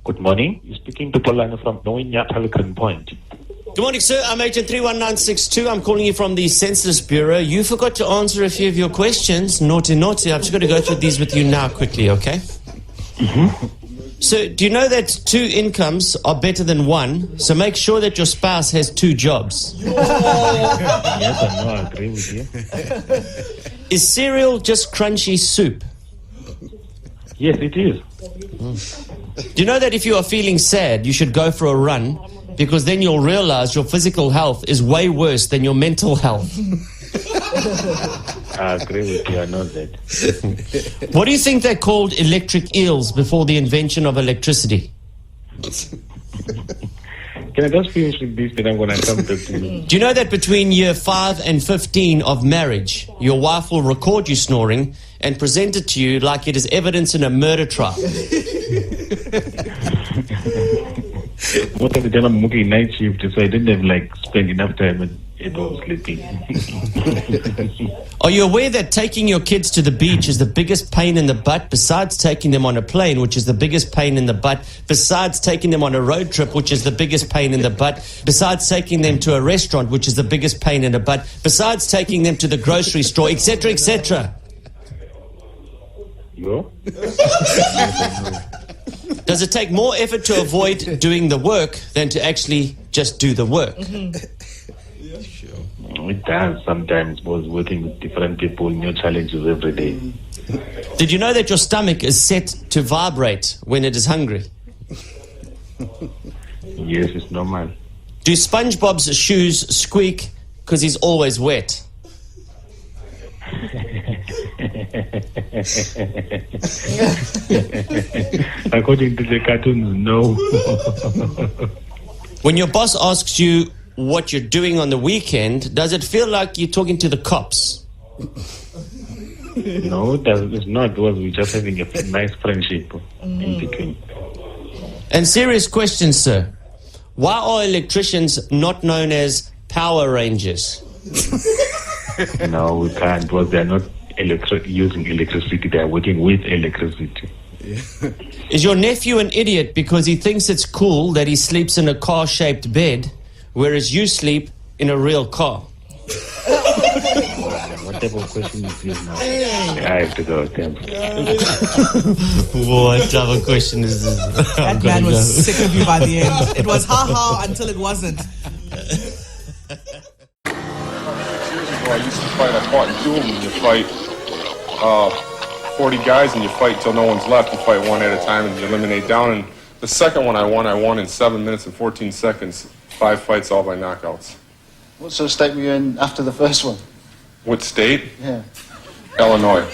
Good morning. You're speaking to Polana from Noinya Pelican Point. Good morning, sir. I'm Agent 31962. I'm calling you from the Senseless Bureau. You forgot to answer a few of your questions. Naughty, naughty. I've just got to go through these with you now quickly, okay? So, do you know that 2 incomes are better than 1? So make sure that your spouse has 2 jobs. Yes, I know. I agree with you. Is cereal just crunchy soup? Yes, it is. Do you know that if you are feeling sad, you should go for a run? Because then you'll realize your physical health is way worse than your mental health. I agree with you. I know that. What do you think they called electric eels before the invention of electricity? Can I just finish with this, then I'm going to come back to you. Do you know that between year 5 and 15 of marriage, your wife will record you snoring and present it to you like it is evidence in a murder trial? Most of the time I'm working night shift, so I didn't have spend enough time at home sleeping. Are you aware that taking your kids to the beach is the biggest pain in the butt, besides taking them on a plane, which is the biggest pain in the butt, besides taking them on a road trip, which is the biggest pain in the butt, besides taking them to a restaurant, which is the biggest pain in the butt, besides taking them to the grocery store, etc., etc.? You? Does it take more effort to avoid doing the work than to actually just do the work? It does sometimes, because working with different people, new challenges every day. Did you know that your stomach is set to vibrate when it is hungry? Yes, it's normal. Do SpongeBob's shoes squeak because he's always wet? According to the cartoons, no. When your boss asks you what you're doing on the weekend, does it feel like you're talking to the cops? No, it's not, because we're just having a nice friendship in between. And serious question, sir. Why are electricians not known as Power Rangers? No, we can't, because they're not using electricity, they're working with electricity. Is your nephew an idiot because he thinks it's cool that he sleeps in a car-shaped bed, whereas you sleep in a real car? What type of question is this now? I have to go, thanks. What type of question is this? That man was sick of you by the end. It was ha-ha until it wasn't. 6 years ago, I used to fight. I fought in duel, and you fight 40 guys, and you fight till no one's left. You fight one at a time, and you eliminate down. And the second one I won in 7 minutes and 14 seconds. 5 fights, all by knockouts. What sort of state were you in after the first one? What state? Yeah. Illinois.